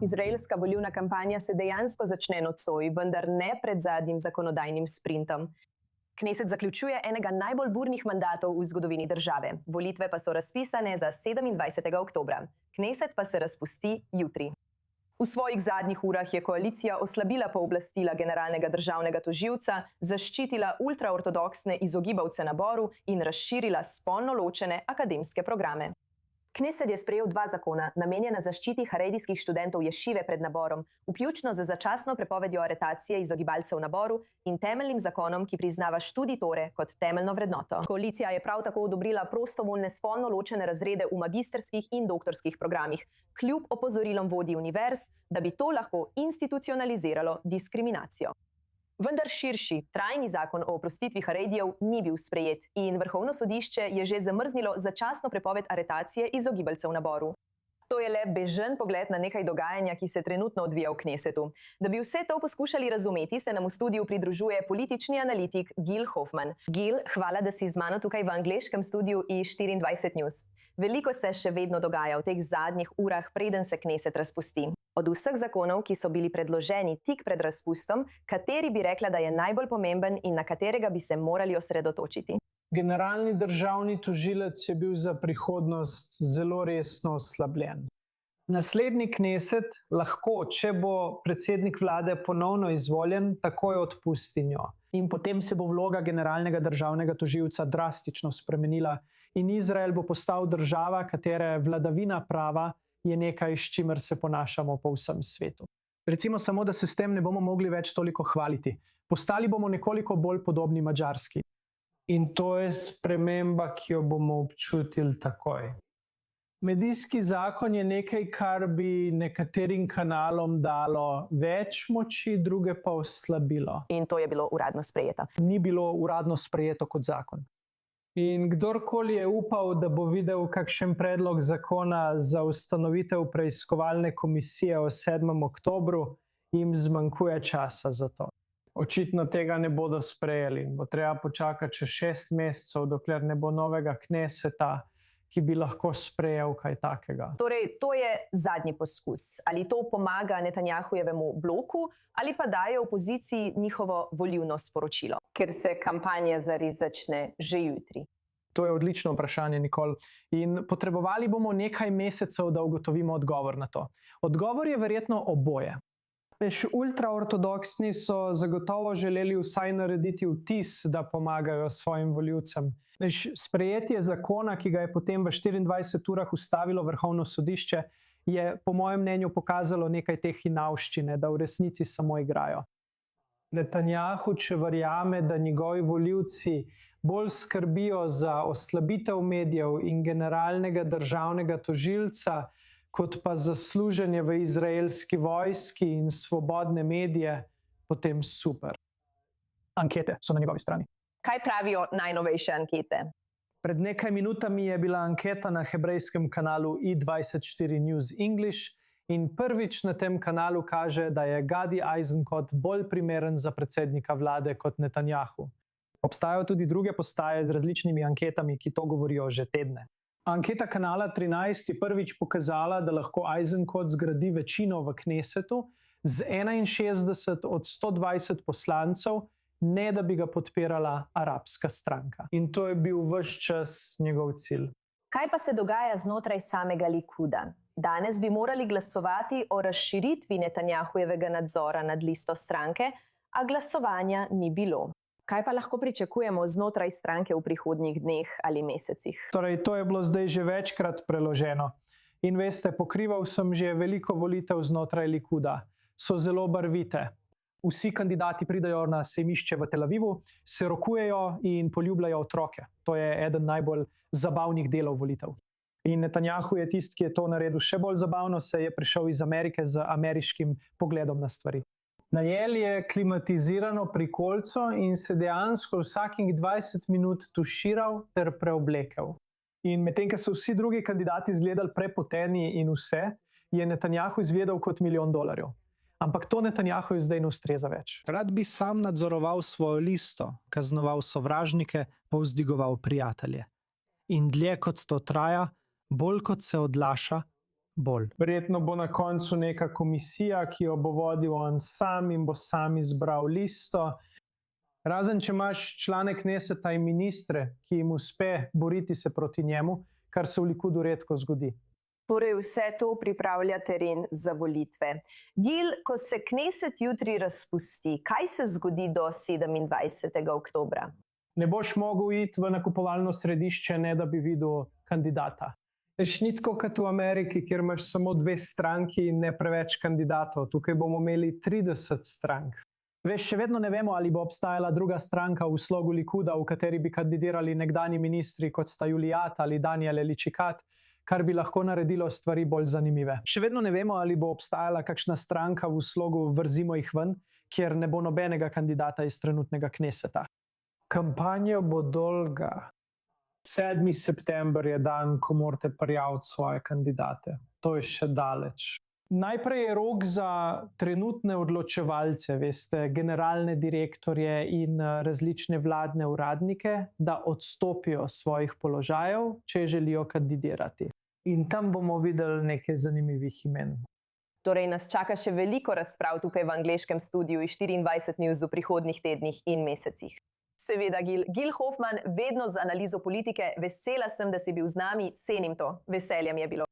Izraelska volilna kampanja se dejansko začne nocoj, vendar ne pred zadnjim zakonodajnim sprintom. Kneset zaključuje enega najbolj burnih mandatov v zgodovini države. Volitve pa so razpisane za 27. oktobra. Kneset pa se razpusti jutri. V svojih zadnjih urah je koalicija oslabila pooblastila generalnega državnega tožilca, zaščitila ultraortodoksne izogibavce naboru in razširila spolno ločene akademske programe. Kneset je sprejel 2 zakona, namenjena zaščiti haredijskih študentov ješive pred naborom, vključno z začasno prepovedjo aretacije izogibalcev naboru in temeljnim zakonom, ki priznava študij Tore kot temeljno vrednoto. Koalicija je prav tako odobrila prostovoljne spolno ločene razrede v magistrskih in doktorskih programih, kljub opozorilom vodij univerz, da bi to lahko institucionaliziralo diskriminacijo. Vendar širši, trajni zakon o oprostitvi haredijev ni bil sprejet in Vrhovno sodišče je že zamrznilo začasno prepoved aretacije izogibalcev naboru. To je le bežen pogled na nekaj dogajanja, ki se trenutno odvija v Knesetu. Da bi vse to poskušali razumeti, se nam v studiu pridružuje politični analitik Gil Hoffman. Gil, hvala, da si z mano tukaj v angleškem studiu i24 News. Veliko se še vedno dogaja v teh zadnjih urah, preden se Kneset razpusti. Od vseh zakonov, ki so bili predloženi tik pred razpustom, kateri bi rekla, da je najbolj pomemben in na katerega bi se morali osredotočiti? Generalni državni tožilec je bil za prihodnost zelo resno oslabljen. Naslednji Kneset lahko, če bo predsednik vlade ponovno izvoljen, takoj odpusti njo. In potem se bo vloga generalnega državnega tožilca drastično spremenila in Izrael bo postal država, katere vladavina prava je nekaj, s čimer se ponašamo po vsem svetu. Recimo samo, da se s tem ne bomo mogli več toliko hvaliti. Postali bomo nekoliko bolj podobni Madžarski. In to je sprememba, ki jo bomo občutili takoj. Medijski zakon je nekaj, kar bi nekaterim kanalom dalo več moči, druge pa oslabilo. In to je bilo uradno sprejeto. Ni bilo uradno sprejeto kot zakon. In kdorkoli je upal, da bo videl kakšen predlog zakona za ustanovitev preiskovalne komisije o 7. oktobru, jim zmanjkuje časa za to. Očitno tega ne bodo sprejeli. Bo treba počakati še 6 mesecev, dokler ne bo novega Kneseta, ki bi lahko sprejel kaj takega. Torej, to je zadnji poskus. Ali to pomaga Netanjahujevemu bloku ali pa daje opoziciji njihovo volilno sporočilo? Ker se kampanja zares začne že jutri. To je odlično vprašanje, Nikol. In potrebovali bomo nekaj mesecev, da ugotovimo odgovor na to. Odgovor je verjetno oboje. Ultraortodoksni so zagotovo želeli vsaj narediti vtis, da pomagajo svojim volivcem. Sprejetje zakona, ki ga je potem v 24 urah ustavilo Vrhovno sodišče, je po mojem mnenju pokazalo nekaj te hinavščine, da v resnici samo igrajo. Netanjahu, če verjame, da njegovi volivci bolj skrbijo za oslabitev medijev in generalnega državnega tožilca, kot pa za služenje v izraelski vojski in svobodne medije, potem super. Ankete so na njegovi strani. Kaj pravijo najnovejše ankete? Pred nekaj minutami je bila anketa na hebrejskem kanalu i24 News English in prvič na tem kanalu kaže, da je Gadi Eisenkot bolj primeren za predsednika vlade kot Netanjahu. Obstajajo tudi druge postaje z različnimi anketami, ki to govorijo že tedne. Anketa kanala 13 je prvič pokazala, da lahko Eisenkot zgradi večino v Knesetu z 61 od 120 poslancev, ne da bi ga podpirala arabska stranka. In to je bil ves čas njegov cilj. Kaj pa se dogaja znotraj samega Likuda? Danes bi morali glasovati o razširitvi Netanjahujevega nadzora nad listo stranke, a glasovanja ni bilo. Kaj pa lahko pričakujemo znotraj stranke v prihodnjih dneh ali mesecih? Torej, to je bilo zdaj že večkrat preloženo. In veste, pokrival sem že veliko volitev znotraj Likuda. So zelo barvite. Vsi kandidati pridajo na sejmišče v Tel Avivu, se rokujejo in poljubljajo otroke. To je eden najbolj zabavnih delov volitev. In Netanjahu je tisti, ki je to naredil še bolj zabavno, se je prišel iz Amerike z ameriškim pogledom na stvari. Najel je klimatizirano prikolico in se dejansko vsakih 20 minut tuširal ter preoblekel. In medtem, ko so vsi drugi kandidati izgledali prepoteni in vse, je Netanjahu izvedel kot $1.000.000. Ampak to Netanjahu zdaj ne ustreza več. Rad bi sam nadzoroval svojo listo, kaznoval sovražnike, povzdigoval prijatelje. In dlje kot to traja, bolj kot se odlaša, bolj. Verjetno bo na koncu neka komisija, ki jo bo vodil on sam in bo sam izbral listo. Razen, če imaš člane Kneseta in ministre, ki jim uspe boriti se proti njemu, kar se v Likudu redko zgodi. Torej vse to pripravlja teren za volitve. Gil, ko se Kneset jutri razpusti, kaj se zgodi do 27. oktobra? Ne boš mogel iti v nakupovalno središče, ne da bi videl kandidata. Veš, ni tako kot v Ameriki, kjer imaš samo 2 stranki in ne preveč kandidatov. Tukaj bomo imeli 30 strank. Veš, še vedno ne vemo, ali bo obstajala druga stranka v slogu Likuda, v kateri bi kandidirali nekdanji ministri, kot sta Julijat ali Daniel Eličikat, kar bi lahko naredilo stvari bolj zanimive. Še vedno ne vemo, ali bo obstajala kakšna stranka v slogu Vrzimo jih ven, kjer ne bo nobenega kandidata iz trenutnega Kneseta. Kampanja bo dolga. 7. september je dan, ko morate prijaviti svoje kandidate. To je še daleč. Najprej je rok za trenutne odločevalce, veste, generalne direktorje in različne vladne uradnike, da odstopijo svojih položajev, če želijo kandidirati. In tam bomo videli nekaj zanimivih imen. Torej nas čaka še veliko razprav tukaj v angleškem studiu iz 24 News v prihodnjih tednih in mesecih. Seveda, Gil Hoffman, vedno z analizo politike. Vesela sem, da si bil z nami, cenim to. Veselje mi je bilo.